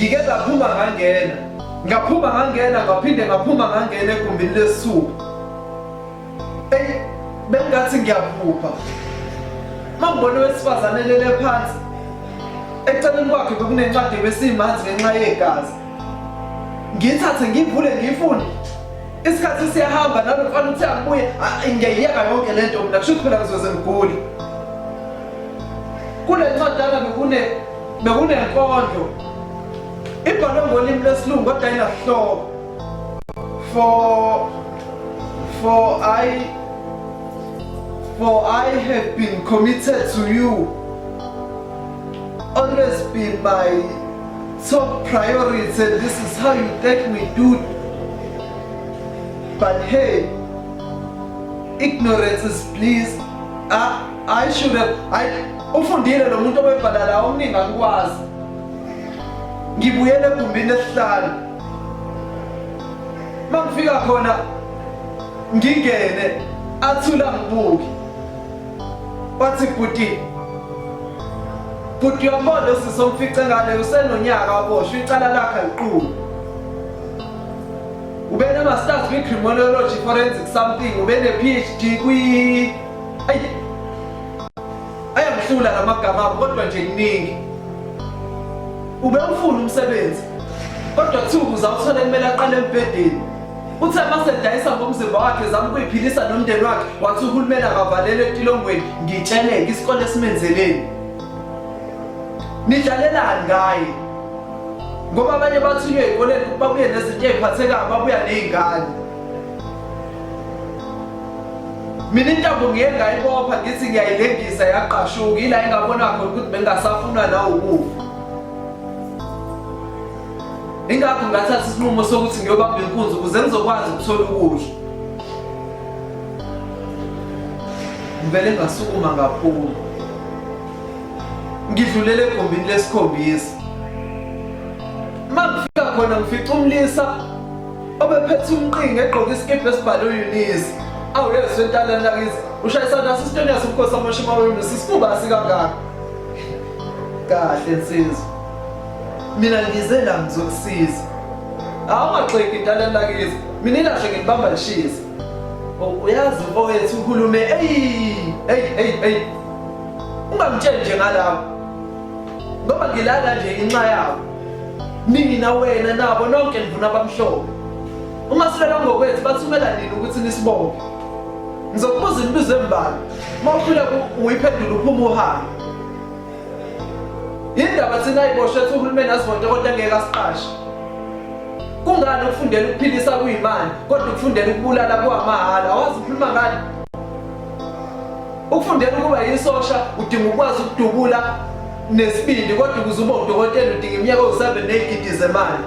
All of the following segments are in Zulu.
ngike ngaphuma ngangena ngaphinde ngaphuma ngangena egumbini lesisuku. Bengathi ngiyaphupha. Mangibona owesifazane lele phansi. Eceleni kwakhe bekunencwadi besimanzi ngenxa yegazi. Ngithathe ngivule ngifunde. Isikhathi siyahamba nami mfana uthi angibuye ngiyayeka yonke lento mina kusho phela ngizoze ngigule. Kule ncwadana bekunenkondlo. Ibhalwe ngolimi lesilungu kodwa ayinasihloko. For I have been committed to you. Always been my top priority, and this is how you take me, dude. But hey, ignorance is bliss. I should have. Ufundile lo muntu obebhala la omningi angikwazi. Ngibuyele egumbini lesihlanu. Mangifika khona ngingene athula ngibuki. Wathi Bhuti yabona sisomfice ngale usenonyaka waboshwa icala lakhe liqhulu. Ubene masters kwi criminology forensic something, ubene PhD kwi ayamhlula lamagama kodwa nje kuningi. Ube ufuna umsebenzi kodwa kuthiwa uzawuthola kumele aqale embedeni. Uthe masedayisa ngomzimba wakhe zama ukuyiphilisa nomndeni wakhe wathi uhulumeni akavalele etilongweni ngitsheleke isikole esimenzeleni. Nidlalelani ngaye? Ngoba abanye bathunywe ezikoleni babuye nezinto eziphathekayo babuya nezingane. Mina intambo ngiye ngayibopha ngithi ngiyayilengisa yaqashuka ila engabona khona ukuthi bengasafunwa na ukufa. Ingakho ngathatha isinqumo sokuthi ngiyobamba inkunzi ukuze ngizokwazi ukuthola ukudla. Ngivele ngasukuma ngaphuma. Ngidlulele egumbini lesikhombisa. Mangifika khona ngifica umlisa obephethe umqingi egqoka isikibha esibhalwe Eunice. Awu yesi entaleni lakithi ushayisana asistoni yasemkhosi amashima weMusi sikuba sikangaka. Kahle nsizwa. Mina ngize la ngizokusiza. Awungaxeki intaleni lakithi. Mina ilahle ngibamba lishisa. Uyazi mfowethu ukhulume hey. Ungamtsheli nje ngalapho. Ngoba ngilala nje inxa yabo. Mina wena nabo nonke nivuna abamhlophe. Uma silela ngokwethu bathumela nini ukuthi nisibonge. Ngizokubuza imibuzo embalwa. Mawukhula uyiphendula uphuma uhambe. Indaba thina ayiboshwe ethi uhulumeni asivonke kodwa ngeke asiqashe. Kungani ukufundela ukuphilisa kuyimali kodwa ukufundela ukubulala kwamahala? Awazi ukhuluma ngani? Ukufundela ukuba yisosha udinga ukwazi ukudubula nesibindi kodwa ukuze ube udokotela udinga iminyaka ewu7 negidi zemali.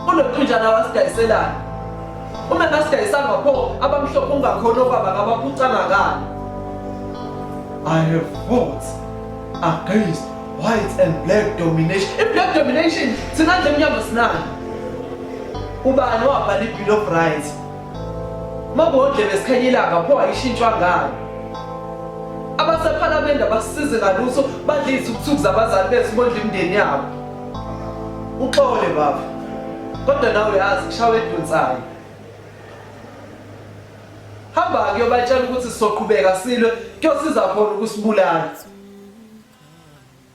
Unothunjana wasidayiselana. Uma ngasidayisanga pho abamhlophe ungakhona okwaba ngabaphucanga ngani. I have fought against white and black domination. Black domination thina nje emnyama sinani. Ubani wabhala iBill of Rights? Mabodle besikhanyilanga pho ayishintshwa ngani. Abasephalamende abasize ngalutho badlisa ukuthukuza abazali bethu bondla imindeni yabo. Uxole baba. Kodwa nawe uyazi kushawe edonsayo. Hamba kuyobatshela ukuthi sizoqhubeka silwe kuyosiza khona ukusibulala.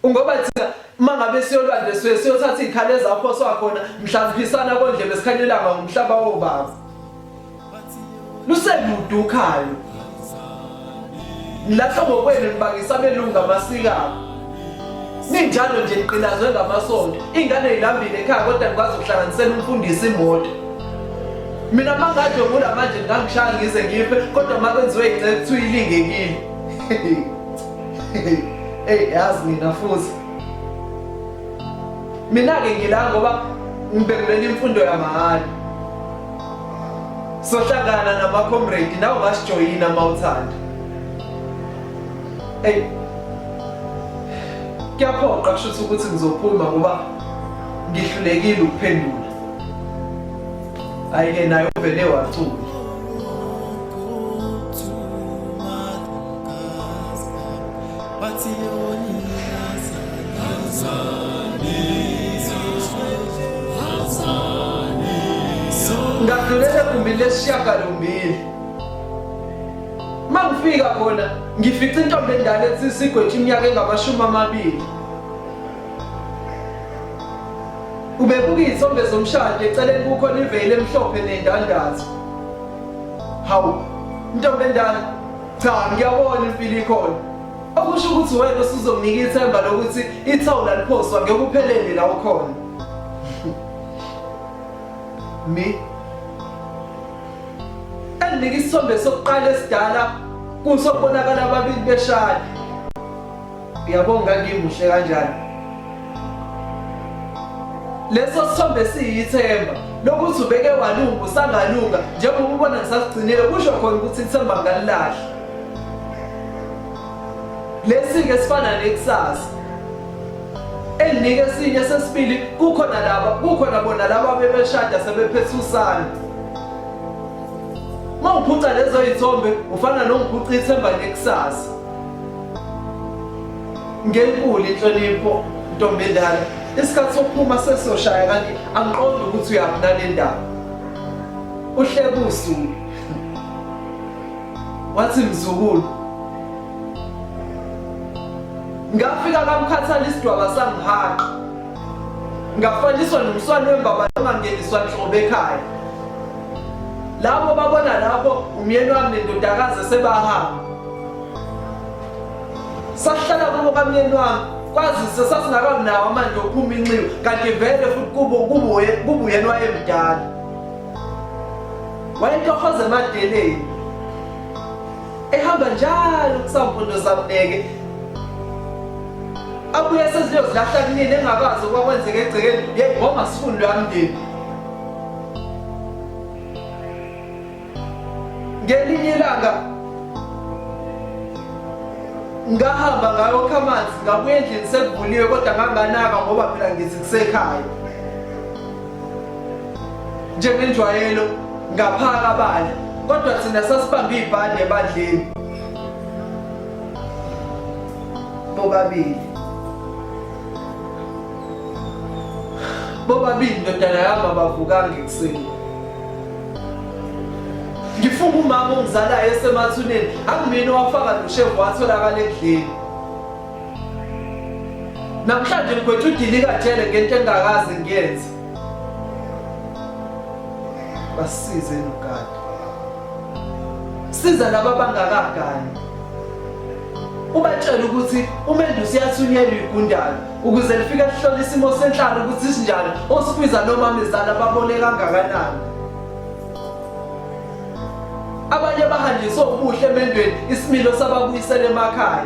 Ngoba thina mangabe siyolwandle siyothatha izikhali zakho swakhona mhlaziphisana kondle besikhanyelanga ngomhlaba wobaba. Lusebudu ukhayo. Ngilahla ngokwenu nibangisa abelungu amasikazi. Ninjalo nje niqilazwe ngamasonto. Ingane ezilambile ekhaya kodwa nikwazi ukuhlanganisela umfundisi imoto. Mina mangade ngula manje ngangishaya ngize ngife kodwa makwenziwe ingceke kuthiwa ilingekile. Yazi mina futhi. Mina-ke ngila ngoba ngibekulela imfundo yamahhala. Sohlangana nama-comrade nawe ungasijoyina mawuthanda. Kuyaphoqa kusho ukuthi ngizophuma ngoba ngihlulekile ukuphendula. Ayike nayo vele wacula. Bathi yoni Ngidlulela egumbini lesishiyagalombili. Mangifika khona ngifica intombi endala ethi sigwethe iminyaka engama20. Ubebuka izithombe zomshado eceleni kukhona iveli emhlophe nendandazo. Hawu, intombi endala, cha ngiyabona impilo ikhona. Okusho ukuthi wena usuzomnika ithemba lokuthi ithawula liphoswa ngeke uphelele la ukhona. Endinika isithombe sokuqala esidala kusokubonakala ababili beshada. Uyabonga ngimuhle kanjani. Leso sithombe siyithemba lokuthi ubeke walunga usangalunga njengoba ubona ngisasigcinile kusho khona ukuthi ithemba ngalilahla. Lesi-ke sifana nekusasa. Endinika esinye sesibili kukhona bona laba bebeshada sebephethe usana. Mawuphuca lezo izithombe ufana nongiphuca ithemba nekusasa. Ngenkulu inhlonipho ntombi endala. Isikhathi sokuphuma sesoshaya kanti angiqondi ukuthi uyabona le ndaba. Uhleke usuku. Wathi mzukulu. Ngafika kamkhathana isidwaba sangihaqa. Ngafaniswa nomswane wembaba ongangeniswa nhlobo ekhaya. Labo babona lapho umyeni wami nendodakazi sebahamba. Sahlala kubo kamyeni wami kwazi sesasingakabi nawo amandla ophuma inxiwa kanti vele futhi kubuyena wayemdala. Wayetohoza emadeleni. Ehamba njalo kusamfundo zamneke. Abuye seziyozilahla kunini engakazi okwakwenzeka egcekeni ngoba sifuni lwamndeni. Ngelinye ilanga ngahamba ngayokha amanzi ngabuye endlini sekuvuliwe kodwa nganganaka ngoba phela ngithi kusekhaya. Njengenjwayelo ngaphaka abanye kodwa thina sasibamba ibhande ebandleni. Bobabili ndodana yami abavukanga ekuseni. Ngifunga umama ongizalayo esemathuneni angimini owafaka noshevu watholakala endlini. Namhlanje ngigwethe udili kajele ngento engakazi ngiyenze. Basize nogada. Siza laba bangakagani. Ubatshela ukuthi uMendusi uyathunyelwa igundane ukuze lifike lihlole isimo senhlalo ukuthi sinjani osikhwiza nomamezala babone kangakanani. Abanye bahanjiswa ubuhle emendweni isimilo sababuyisela emakhaya.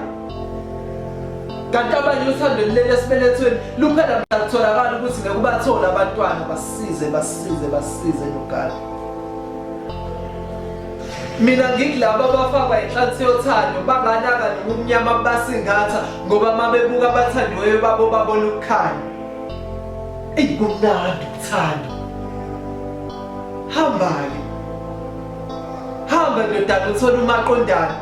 Kanti abanye uthando leli esibelethweni luphela mhlakutholakala ukuthi ngeke ubathole abantwana. Basize nogada. Mina ngikilabo abafakwa inhlansi yothando banganaka nomnyama basingatha ngoba mabebuka abathandiweyo babo babona ukukhanya. Kumnandi ukuthanda. Hamba ndodana uthola umaqondana.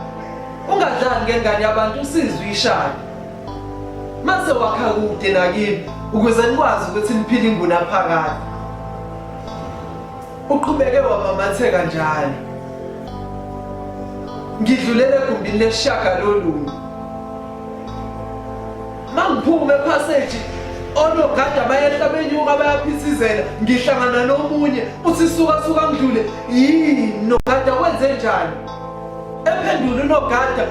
Ungadlali ngengane yabantu usizwe ishaya. Mase wakha kude nakini ukuze nikwazi ukuthi niphile ingunaphakade. Uqhubeke wamamatheka njalo. Ngidlulela egumbini lesishiyagalolunye. Mangiphuma epassage onogada bayehla benyuka bayaphithizela ngihlangana nomunye uthi suka ngidlule nogada wenze njani. Ephendula unogada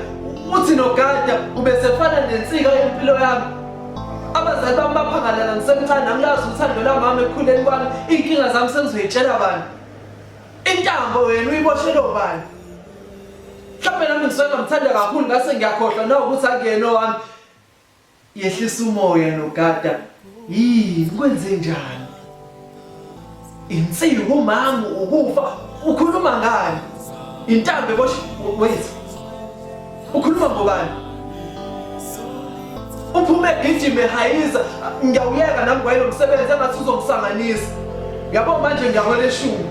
uthi nogada ubesefana nensika yempilo yami. Abazali bami baphangalala ngisemncane angilazi uthando lamama ekukhuleni kwami inkinga zami sengizoyitshela bani. Intambo wena uyiboshela obani. Mhlawumbe nami ngisoke ngimthanda kakhulu ngase ngiyakhohlwa na ukuthi akuyena owami. Yehlisa umoya nogada. Kwenze njani? Insiko mama ukufa ukhuluma ngani? Intambo wait. Ukhuluma ngobani? Uphume gijime hayiza ngiyawuyeka nami kwayilo umsebenzi engathi uzongisanganisa. Yabo manje ngiyahola eshumi.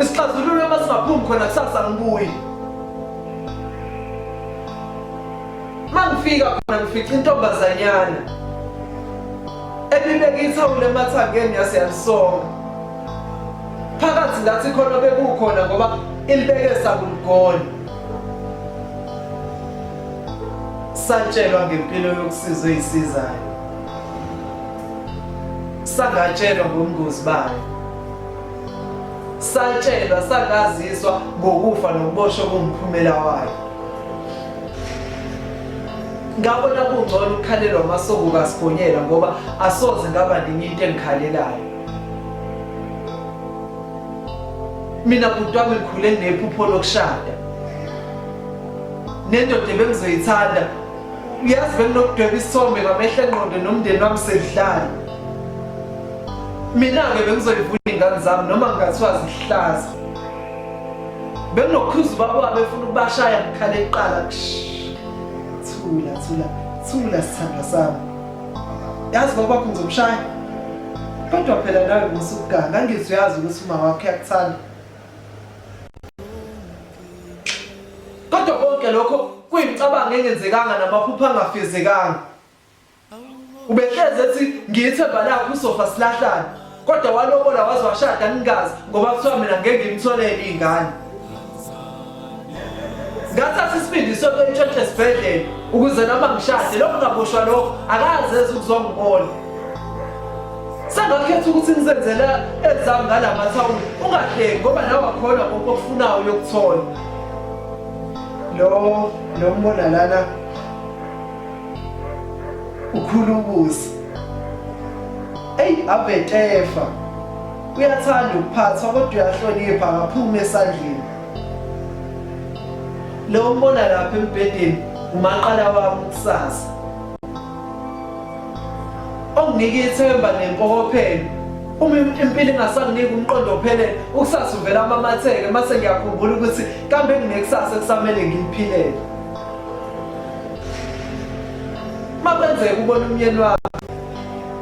Isixazululo masingaphumi khona kusasa ngibuye. Mangifika khona ngifica intombazanyana. Ebibeke ithawula emathangeni yaseyalisonga. phakathi ngathi khona bekukhona ngoba ilibeke sakulugona. Satshelwa ngempilo yokusiza ezisizayo. Sangatshelwa ngobungozi bayo. Satshelwa sangaziswa ngokufa nokuboshwa komphumela wayo. Ngabona kungcono ukukhalelwa amasoko kaSigonyela ngoba asoze ngaba nenye into engikhalelayo. Mina bhuti wami ngikhule nginephupho lokushada. Nendoda bengizoyithanda. Uyazi benginokudweba isithombe ngamehlo engqondo nomndeni wami sedlala. Mina-ke bengizoyivula iy'ngane zami noma ngingathiwa zihlaza. Benginokukhuza ubaba wami efuna ukubashaya ngikhala eqala. Thula sithanda sami. Yazi baba wakho ngizomshaya. Kodwa phela nawe ngusukuganga, angithi uyazi ukuthi uma wakho uyakuthanda. Kodwa konke lokho kuyimicabango engenzekanga namaphupho angafezekanga. Ubehleze ethi ngiyithemba lakho usofa silahlane. Kodwa walobola waze washada ngingazi ngoba kuthiwa mina ngeke ngimtholele iy'ngane. Ngathatha isibindi sokuyitshontsha esibhedlela ukuze noma ngishade lokho ngaboshwa lokho akazeze ukuzongibona. Sengakhetha ukuthi ngizenzela ezami ngalamathawuni ungahleki ngoba nawe wakhona konke okufunayo uyokuthola. Lo mbona lana ukhulubuzi. Abetefa uyathanda ukuphathwa kodwa uyahlonipha akaphumi esandleni. Lo mbona lapha embhedeni umaqala wami kusasa. Onginike ithemba nempokophelo. Uma impilo ingasanginika umqondo ophelele, ukusasa uvela amamatheke mase ngiyakhumbula ukuthi kambe nginekusasa kusamele ngiliphilele. Makwenzeka ubona umyeni wami,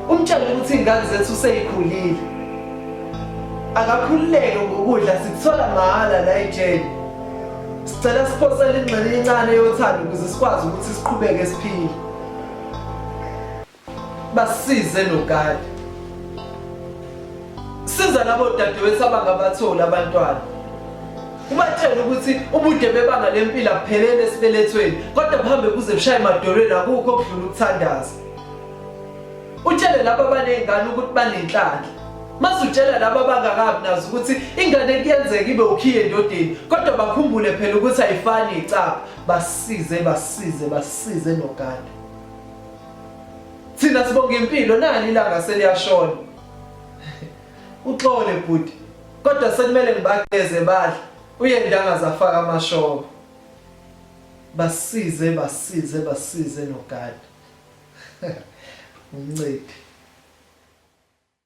umtshela ukuthi iy'ngane zethu seyikhulile. Akakhululeke ngokudla sikuthola mahhala la ejele. Sicela siphosele ingxenye encane yothando ukuze sikwazi ukuthi siqhubeke siphile. Basize nogada. Siza labo dadewethu abangabatholi abantwana. Ubatshela ukuthi ubude bebanga lempilo akuphelele esibelethweni, kodwa bahambe kuze bushaye emadolweni akukho okudlula ukuthandaza. Utshele labo abaney'ngane ukuthi banenhlanhla. Mase utshela labo abangakabi nazo ukuthi ingane kuyenzeka ibe ukhiye endodeni, kodwa bakhumbule phela ukuthi ayifani icapha. Basize nogada. Thina sibonga impilo nali ilanga seliyashona. Uxole bhuti. Kodwa sekumele ngibageze badla. Uyendanga zafaka amashoba. Basize nogada. Umncedi.